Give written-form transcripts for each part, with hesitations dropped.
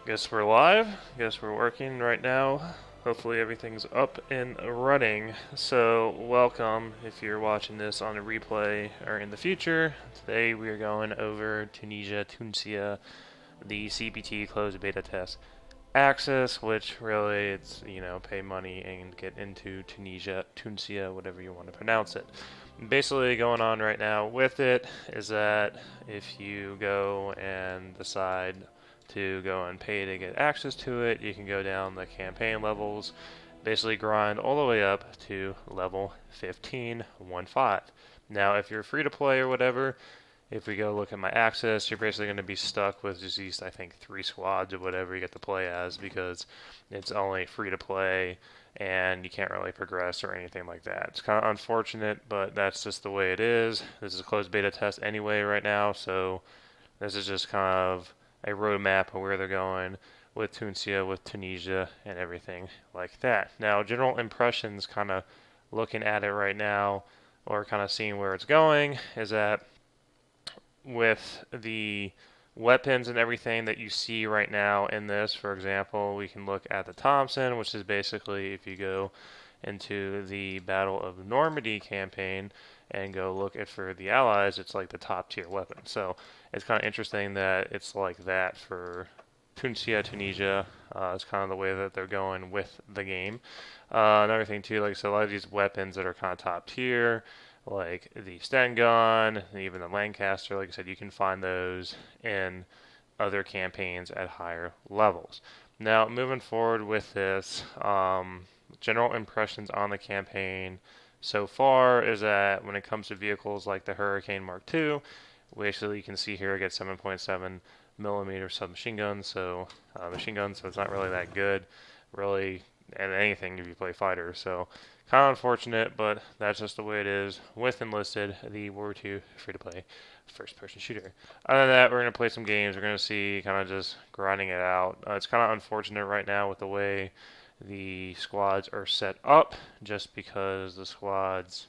Guess we're live. Guess we're working right now. Hopefully everything's up and running. So, welcome if you're watching this on a replay or in the future. Today we are going over Tunisia, the CPT closed beta test access, which really it's, pay money and get into Tunisia, whatever you want to pronounce it. Basically, going on right now with it is that if you go and decide to go and pay to get access to it, you can go down the campaign levels, basically grind all the way up to level 15, 1-5. Now, if you're free to play or whatever, if we go look at my access, you're basically going to be stuck with just these, I think, 3 squads or whatever you get to play as, because it's only free to play and you can't really progress or anything like that. It's kind of unfortunate, but that's just the way it is. This is a closed beta test anyway right now, so this is just kind of a roadmap of where they're going with Tunisia, with Tunisia, and everything like that. Now, general impressions, kind of looking at it right now, or kind of seeing where it's going, is that with the weapons and everything that you see right now in this, for example, we can look at the Thompson, which is basically if you go into the Battle of Normandy campaign and go look at for the Allies, it's like the top tier weapon. So it's kind of interesting that it's like that for Tunisia. It's kind of the way that they're going with the game. Another thing too, like I said, a lot of these weapons that are kind of top tier, like the Sten gun, and even the Lancaster, like I said, you can find those in other campaigns at higher levels. Now, moving forward with this, general impressions on the campaign so far is that when it comes to vehicles like the Hurricane Mark II, basically you can see here I get 7.7 millimeter submachine guns, so machine guns, so it's not really that good, really, and anything if you play fighter. So kind of unfortunate, but that's just the way it is with Enlisted, the World War II free-to-play first-person shooter. Other than that, we're going to play some games. We're going to see kind of just grinding it out. It's kind of unfortunate right now with the way the squads are set up, just because the squads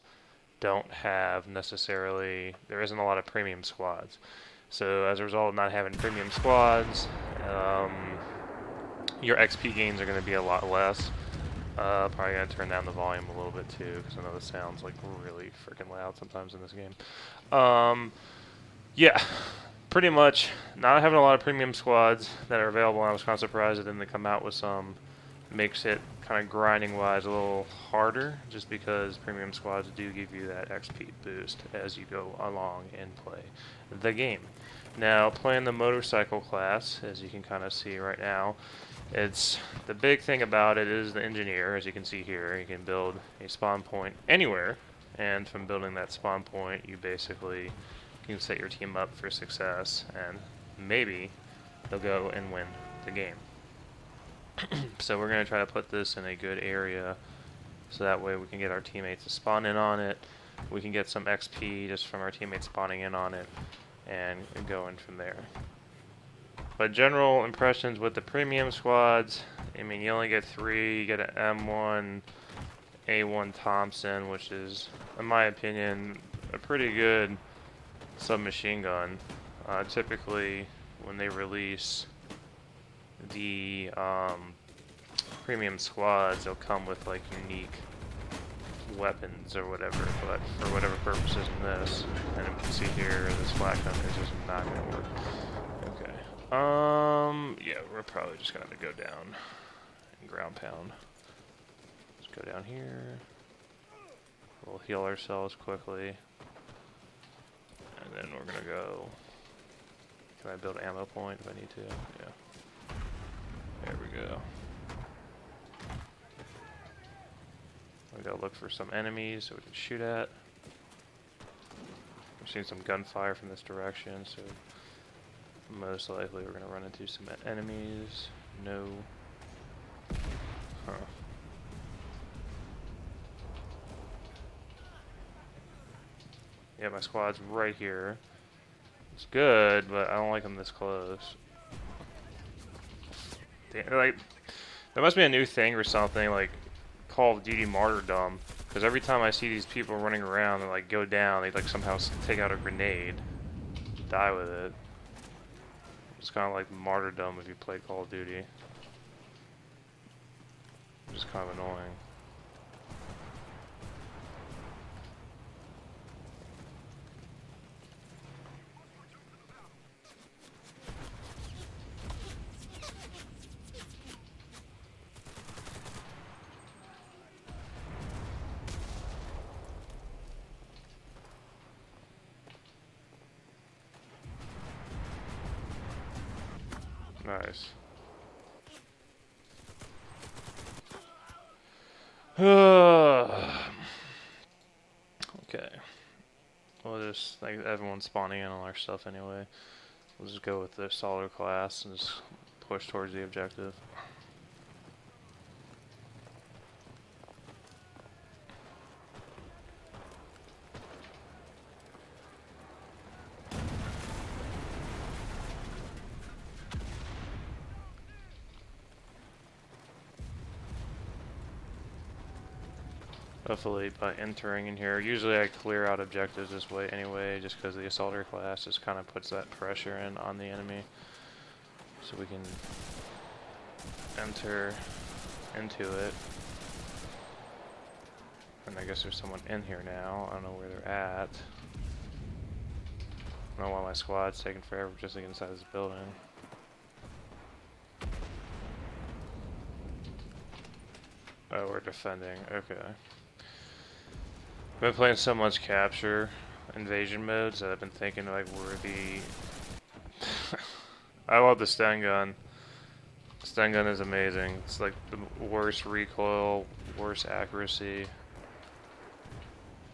don't have necessarily, there isn't a lot of premium squads. So as a result of not having premium squads, your XP gains are going to be a lot less. Probably going to turn down the volume a little bit too, because I know this sounds like really freaking loud sometimes in this game. Yeah, pretty much not having a lot of premium squads that are available. I was kind of surprised that didn't come out with some. Makes it kind of grinding wise a little harder, just because premium squads do give you that XP boost as you go along and play the game. Now, playing the motorcycle class, as you can kind of see right now, it's the big thing about it is the engineer. As you can see here, you can build a spawn point anywhere, and from building that spawn point, you basically can set your team up for success, and maybe they'll go and win the game. So we're going to try to put this in a good area, so that way we can get our teammates to spawn in on it. We can get some XP just from our teammates spawning in on it, and going from there. But general impressions with the premium squads, I mean, you only get 3. You get an M1, A1 Thompson, which is, in my opinion, a pretty good submachine gun. Typically, when they release the premium squads, they'll come with like unique weapons or whatever, but for whatever purposes in this, and you can see here, this flak gun is just not going to work. Okay. Yeah, we're probably just going to have to go down and ground pound. Let's go down here. We'll heal ourselves quickly. And then we're going to go... Can I build ammo point if I need to? Yeah. There we go. We gotta look for some enemies so we can shoot at. We're seeing some gunfire from this direction, so most likely we're gonna run into some enemies. No. Huh. Yeah, my squad's right here. It's good, but I don't like them this close. Like, there must be a new thing or something, like Call of Duty martyrdom, because every time I see these people running around and like go down, they like somehow take out a grenade, die with it. It's kind of like martyrdom if you play Call of Duty. Just kind of annoying. Nice. Okay. We'll just, like, everyone's spawning in on our stuff anyway. We'll just go with the solid class and just push towards the objective. Hopefully by entering in here, usually I clear out objectives this way anyway, just because the assaulter class just kind of puts that pressure in on the enemy. So we can enter into it. And I guess there's someone in here now. I don't know where they're at. I don't know why my squad's taking forever just to get inside this building. Oh, we're defending. Okay. I've been playing so much capture invasion modes that I've been thinking like we're the I love the stun gun. Stun gun is amazing. It's like the worst recoil, worst accuracy.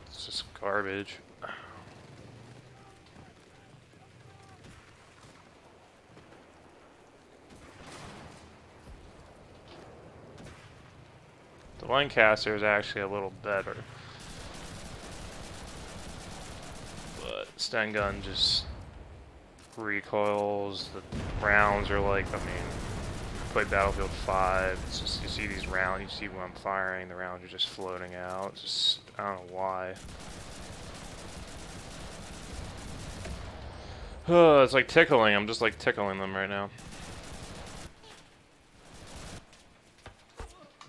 It's just garbage. The Lancaster is actually a little better. But stun gun just recoils, the rounds are like, I mean, play Battlefield 5, it's just, you see these rounds, you see when I'm firing, the rounds are just floating out, just, I don't know why. It's like tickling, I'm just like tickling them right now.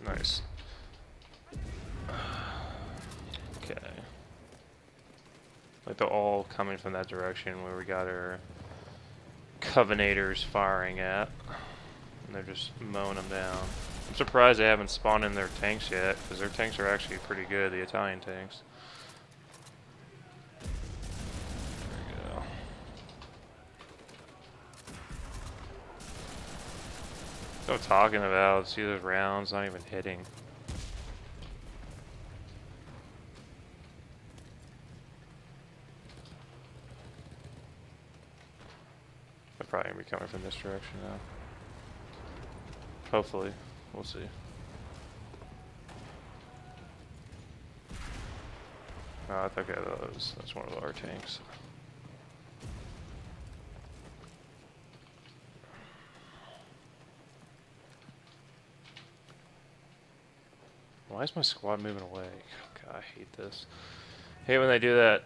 Nice. Okay. Like they're all coming from that direction where we got our Covenanters firing at. And they're just mowing them down. I'm surprised they haven't spawned in their tanks yet, because their tanks are actually pretty good, the Italian tanks. There we go. What I'm talking about, see those rounds not even hitting. They're probably going to be coming from this direction now. Hopefully. We'll see. Oh, okay, that's one of our tanks. Why is my squad moving away? God, I hate this. I hate when they do that.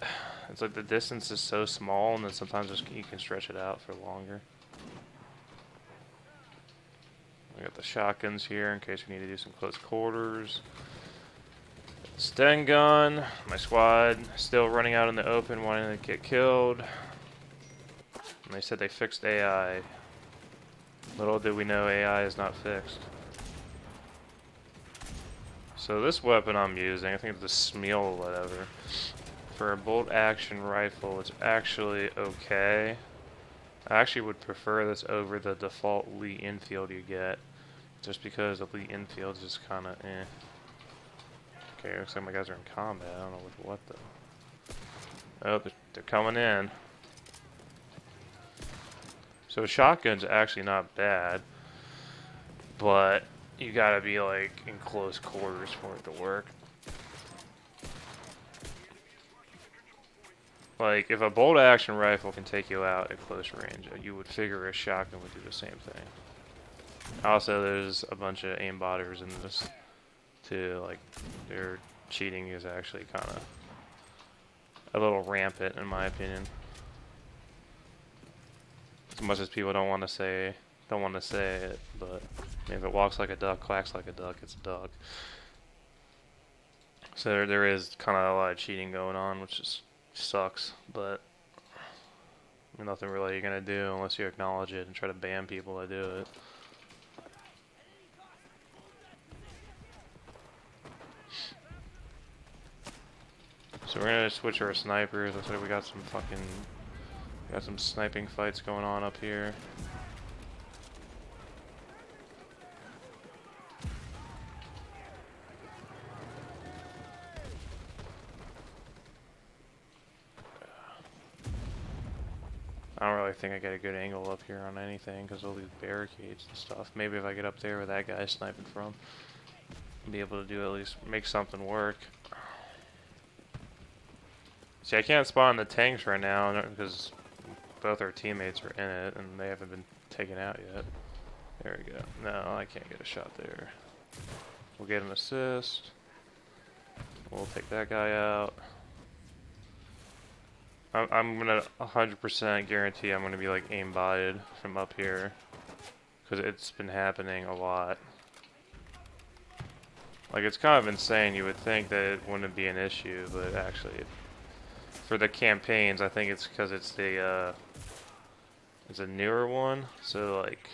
It's like the distance is so small, and then sometimes you can stretch it out for longer. We got the shotguns here in case we need to do some close quarters. Stun gun. My squad still running out in the open, wanting to get killed. And they said they fixed AI. Little did we know AI is not fixed. So this weapon I'm using, I think it's the Smeel or whatever. For a bolt action rifle, it's actually okay. I actually would prefer this over the default Lee Enfield you get. Just because the Lee Enfield is just kind of eh. Okay, looks like my guys are in combat. I don't know with what though. Oh, they're coming in. So shotgun's actually not bad. But you gotta be like in close quarters for it to work. Like, if a bolt action rifle can take you out at close range, you would figure a shotgun would do the same thing. Also, there's a bunch of aimbotters in this, too. Like, their cheating is actually kind of a little rampant, in my opinion. As much as people don't want to say it, but I mean, if it walks like a duck, quacks like a duck, it's a duck. So there is kind of a lot of cheating going on, which just sucks, but I mean, nothing really you're gonna do unless you acknowledge it and try to ban people that do it. So we're gonna switch our snipers. Looks like we got some sniping fights going on up here. I don't really think I get a good angle up here on anything because of all these barricades and stuff. Maybe if I get up there where that guy's sniping from, I'll be able to do at least make something work. See, I can't spawn the tanks right now because both our teammates are in it and they haven't been taken out yet. There we go. No, I can't get a shot there. We'll get an assist. We'll take that guy out. I'm gonna 100% guarantee I'm gonna be like aimbotted from up here because it's been happening a lot. Like, it's kind of insane. You would think that it wouldn't be an issue, but actually, for the campaigns, I think it's because it's a newer one. So like,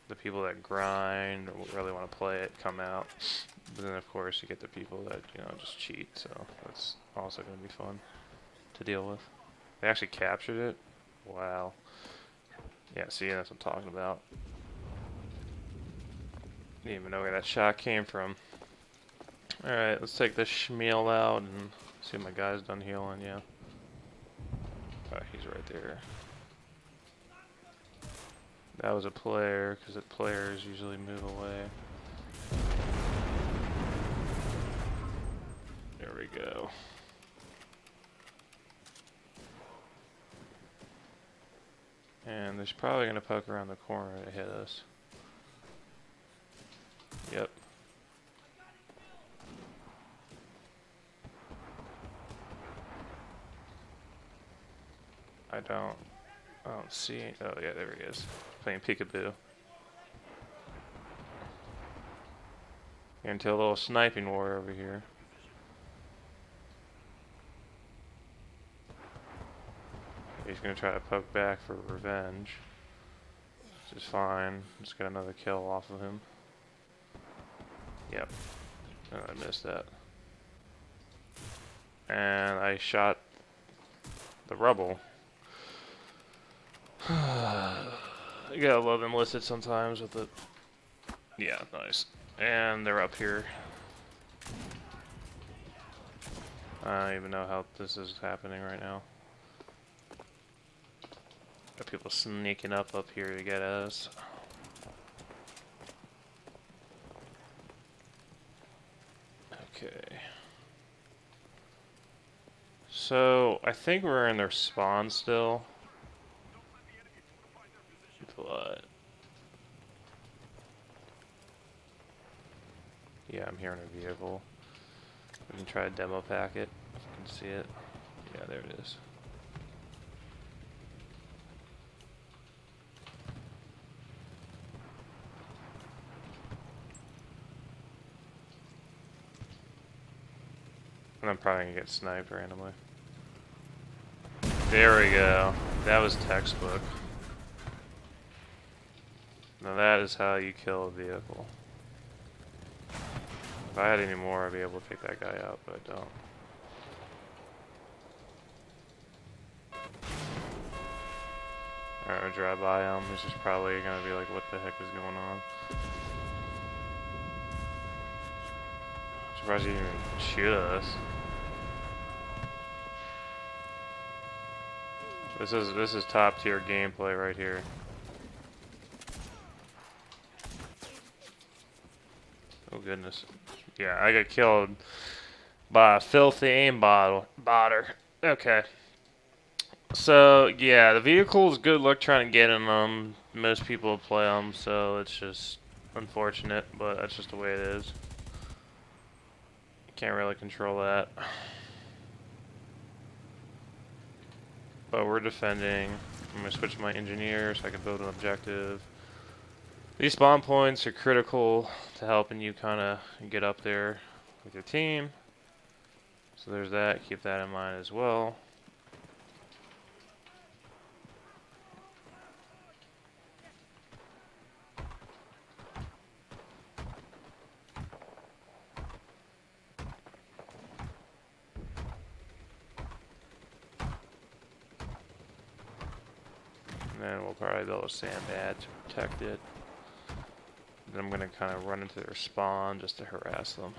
the people that grind or really want to play it come out. But then of course you get the people that, you know, just cheat. So that's also gonna be fun to deal with. They actually captured it. Wow. Yeah, see, that's what I'm talking about. Didn't even know where that shot came from. Alright, let's take this schmeal out and see if my guy's done healing. Yeah. He's right there. That was a player, because the players usually move away. There we go. And there's probably going to poke around the corner to hit us. Yep. I don't see. Oh yeah, there he is. Playing peekaboo. Into a little sniping war over here. He's gonna try to poke back for revenge, which is fine. Just got another kill off of him. Yep. Oh, I missed that. And I shot the rubble. You gotta love Enlisted sometimes with it. Yeah, nice. And they're up here. I don't even know how this is happening right now. Got people sneaking up here to get us. Okay. So, I think we're in their spawn still. But yeah, I'm hearing a vehicle. We can try to demo pack it if you can see it. Yeah, there it is. And I'm probably gonna get sniped randomly. There we go. That was textbook. Now that is how you kill a vehicle. If I had any more, I'd be able to take that guy out, but I don't. Alright, I'll drive by him. This is probably gonna be like, what the heck is going on? Surprised he didn't even shoot us. This is top tier gameplay right here. Oh goodness. Yeah, I got killed by a filthy botter. Okay. So, yeah, the vehicles, good luck trying to get in them. Most people play them, so it's just unfortunate, but that's just the way it is. Can't really control that. But we're defending. I'm going to switch my engineer so I can build an objective. These spawn points are critical to helping you kind of get up there with your team. So there's that. Keep that in mind as well. And then we'll probably build a sandbag to protect it. Then I'm going to kind of run into their spawn just to harass them.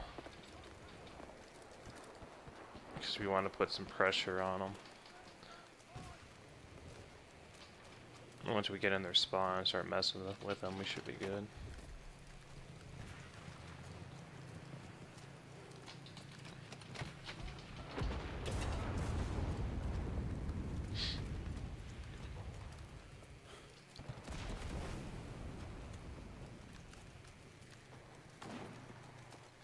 Because we want to put some pressure on them. Once we get in their spawn and start messing with them, we should be good.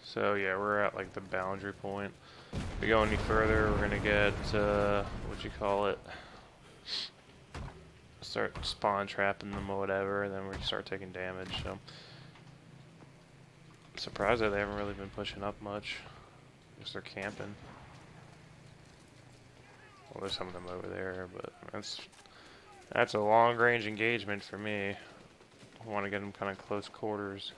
So yeah, we're at like the boundary point. If we go any further, we're gonna get what you call it? Start spawn trapping them or whatever, and then we start taking damage. So I'm surprised that they haven't really been pushing up much. Because they're camping. Well, there's some of them over there, but that's a long range engagement for me. I want to get them kind of close quarters.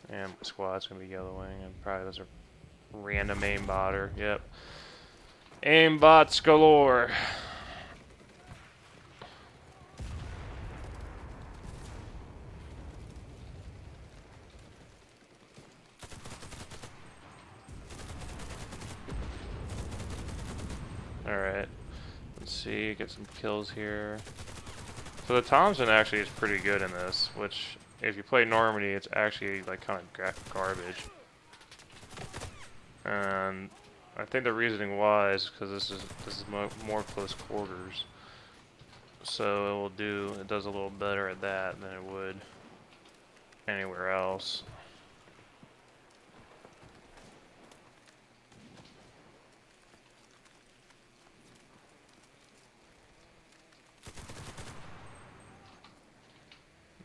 And my squad's gonna be yellowing, and probably those are random aimbotter. Yep. Aimbots galore. Alright. Let's see, get some kills here. So the Thompson actually is pretty good in this, which, if you play Normandy, it's actually like kind of garbage. And I think the reasoning why is because this is more close quarters. So it does a little better at that than it would anywhere else.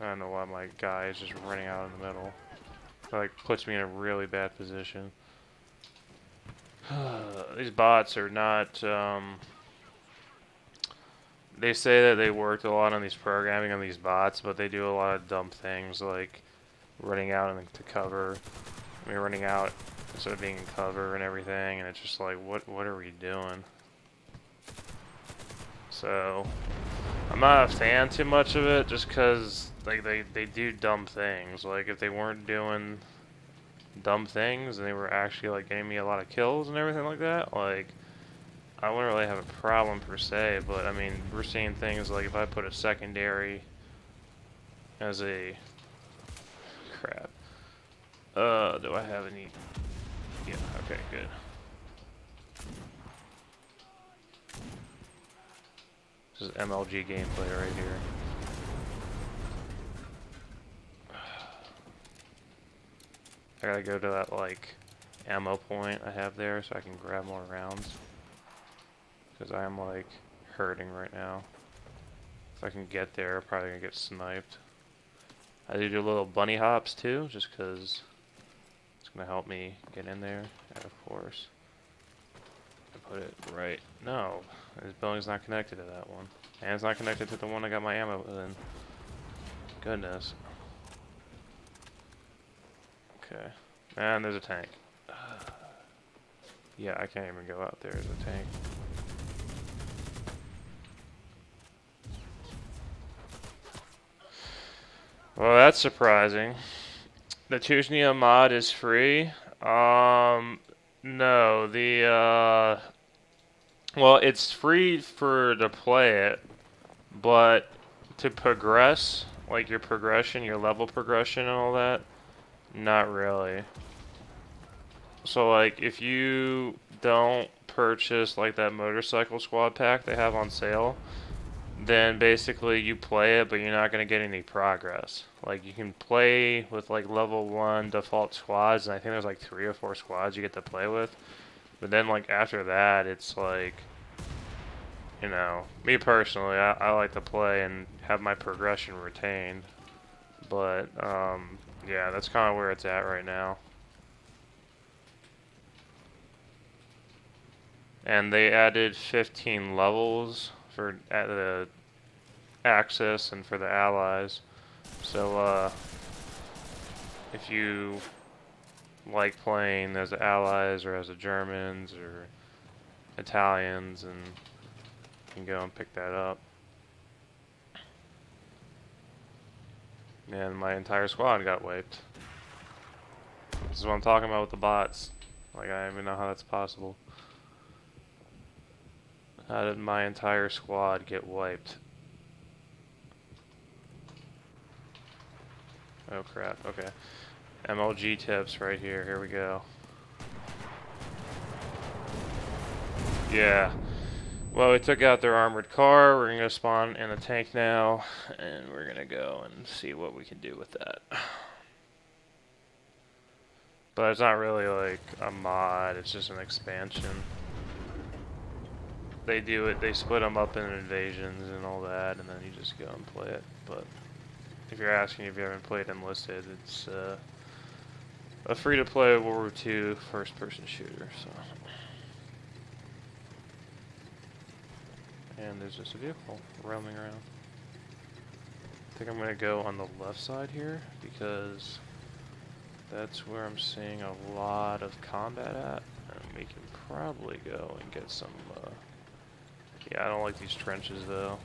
I don't know why my guy is just running out in the middle. It like puts me in a really bad position. These bots are not, they say that they worked a lot on these programming on these bots, but they do a lot of dumb things like running out into cover. I mean, running out instead of being in cover and everything, and it's just like, what are we doing? So I'm not a fan too much of it, just because like they do dumb things. Like if they weren't doing dumb things and they were actually like getting me a lot of kills and everything like that, like I wouldn't really have a problem per se. But I mean, we're seeing things like if I put a secondary as a crap. Do I have any? Yeah. Okay. Good. This is MLG gameplay right here. I gotta go to that like ammo point I have there so I can grab more rounds. Because I am like hurting right now. If I can get there, I'm probably gonna get sniped. I do little bunny hops too, just because it's gonna help me get in there. And of course, I put it right. No, this building's not connected to that one, and it's not connected to the one I got my ammo in. Goodness. Okay, and there's a tank. Yeah, I can't even go out there. There's a tank. Well, that's surprising. The Tunisia mod is free. No, well, it's free to play it, but to progress, like your progression, your level progression and all that, not really. So like if you don't purchase like that motorcycle squad pack they have on sale, then basically you play it, but you're not going to get any progress. Like you can play with like level 1 default squads, and I think there's like 3 or 4 squads you get to play with. But then, like, after that, it's like, you know, me personally, I like to play and have my progression retained. But, yeah, that's kind of where it's at right now. And they added 15 levels for the Axis and for the Allies. So, if you like playing as the Allies or as the Germans or Italians, and you can go and pick that up. And my entire squad got wiped. This is what I'm talking about with the bots. Like, I don't even know how that's possible. How did my entire squad get wiped? Oh crap, okay. MLG tips right here, here we go. Yeah. Well, we took out their armored car. We're gonna go spawn in a tank now, and we're gonna go and see what we can do with that. But it's not really like a mod, it's just an expansion. They do it, they split them up in invasions and all that, and then you just go and play it. But if you're asking if you haven't played Enlisted, it's a free-to-play World War II first-person shooter. So, and there's just a vehicle roaming around. I think I'm gonna go on the left side here because that's where I'm seeing a lot of combat at, and we can probably go and get some. Yeah, I don't like these trenches though.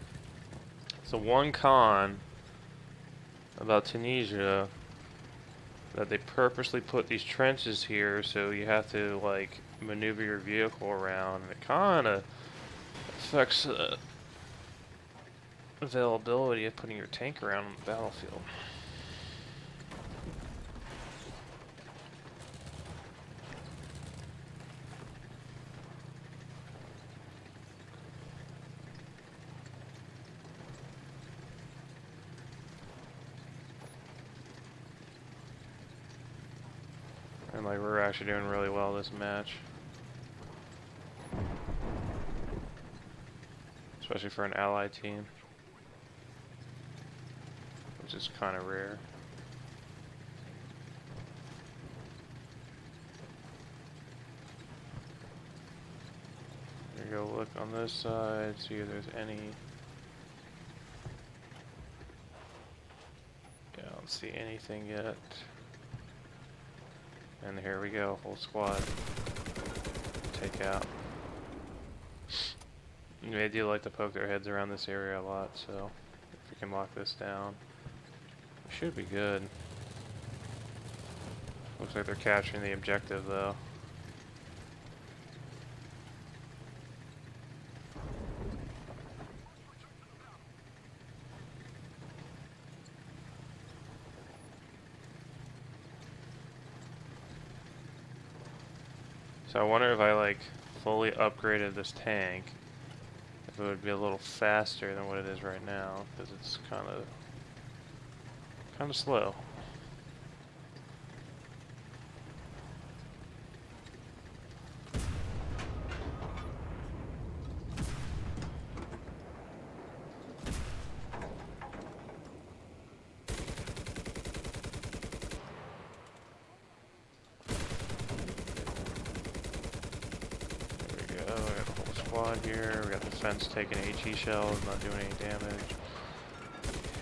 So one con about Tunisia that they purposely put these trenches here, so you have to like maneuver your vehicle around, and it kind of affects availability of putting your tank around on the battlefield. And like we're actually doing really well this match. Especially for an ally team. Which is kind of rare. Here you go, look on this side, see if there's any. Yeah, I don't see anything yet. And here we go, whole squad. Take out. They do like to poke their heads around this area a lot, so if we can lock this down, we should be good. Looks like they're capturing the objective though. So I wonder if I like fully upgraded this tank, if it would be a little faster than what it is right now, because it's kind of slow. Here, we got the fence taking HE shells, not doing any damage.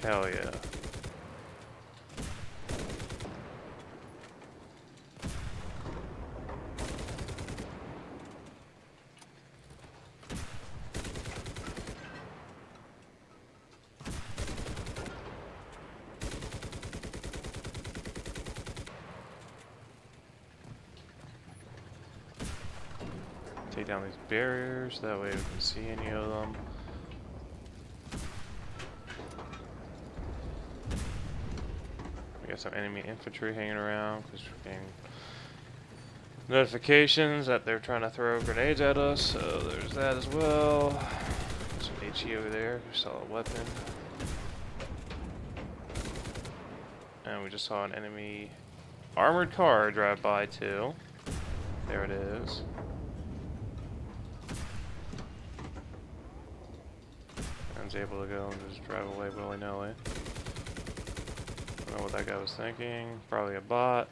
Hell yeah. Take down these barriers, that way we can see any of them. We got some enemy infantry hanging around because we're getting notifications that they're trying to throw grenades at us, so there's that as well. Some HE over there, solid weapon. And we just saw an enemy armored car drive by too. There it is. everyone's able to go and just drive away willy-nilly. I don't know what that guy was thinking. Probably a bot.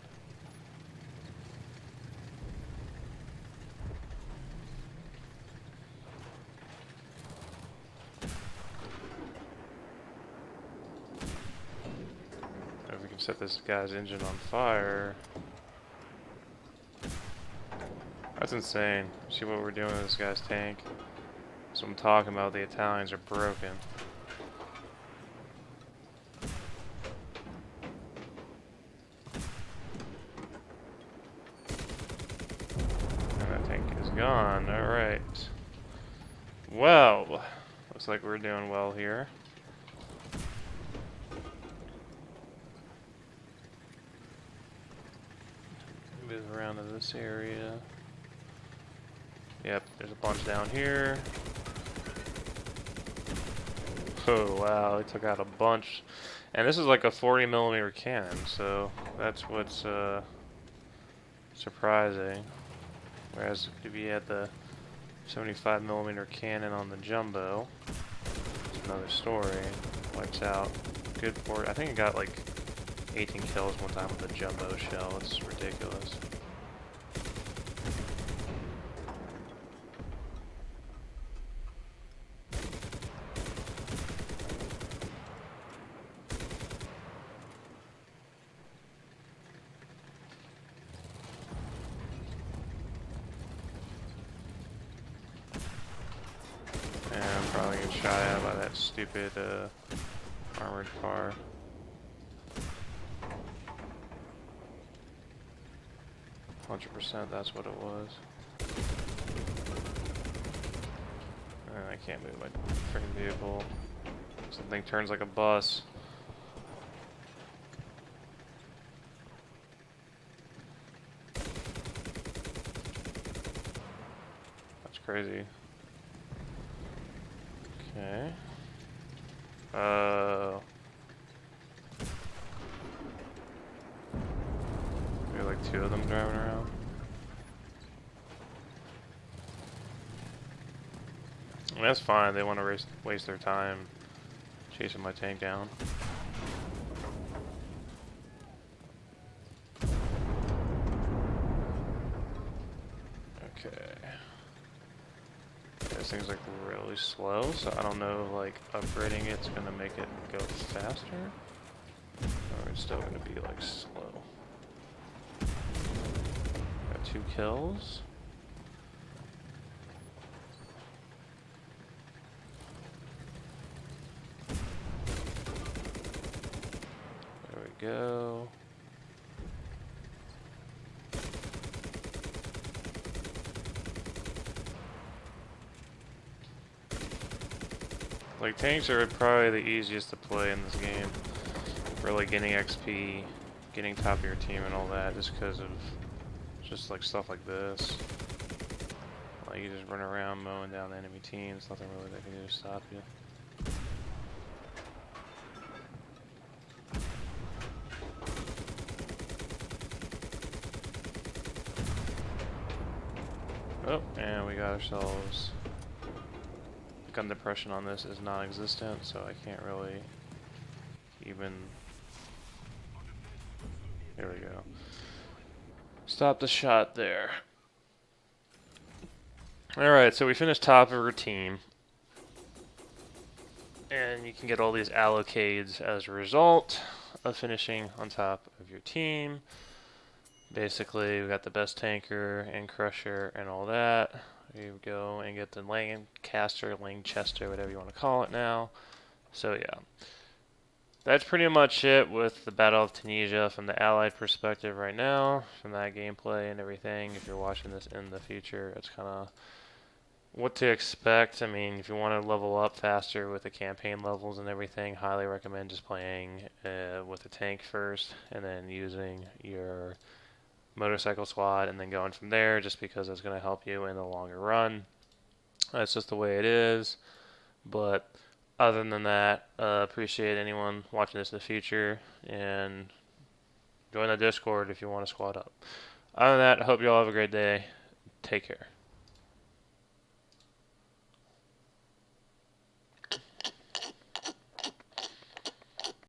If we can set this guy's engine on fire. That's insane. See what we're doing with this guy's tank? So I'm talking about, the Italians are broken. And that tank is gone. Alright. Well, looks like we're doing well here. Move around to this area. Yep, there's a bunch down here. Oh wow, he took out a bunch. And this is like a 40mm cannon, so that's what's surprising. Whereas if you had the 75mm cannon on the jumbo, it's another story. Wipes out. Good for it. I think it got like 18 kills one time with the jumbo shell. It's ridiculous. And I'm probably getting shot at by that stupid armored car. %, that's what it was. And I can't move my freaking vehicle. Something turns like a bus. That's crazy. Okay. Maybe like 2 of them driving around. I mean, that's fine. They want to waste their time chasing my tank down. Okay. This thing's like really slow, so I don't know if like upgrading it's gonna make it go faster, or it's still gonna be like slow. Got 2 kills. There we go. Like, tanks are probably the easiest to play in this game. For like getting XP, getting top of your team and all that, just because of just like stuff like this. Like, you just run around mowing down enemy teams, nothing really they can do to stop you. Oh, and we got ourselves... Gun depression on this is non-existent, so I can't really even... There we go. Stop the shot there. Alright, so we finished top of our team. And you can get all these allocades as a result of finishing on top of your team. Basically, we got the best tanker and crusher and all that. You go and get the Lancaster, Lanchester, whatever you want to call it now. So yeah, that's pretty much it with the Battle of Tunisia from the Allied perspective right now, from that gameplay and everything. If you're watching this in the future, it's kind of what to expect. I mean, if you want to level up faster with the campaign levels and everything, highly recommend just playing with a tank first and then using your motorcycle squad and then going from there, just because it's going to help you in the longer run. That's just the way it is. But other than that, appreciate anyone watching this in the future, and join the Discord if you want to squad up. Other than that, I hope you all have a great day. Take care.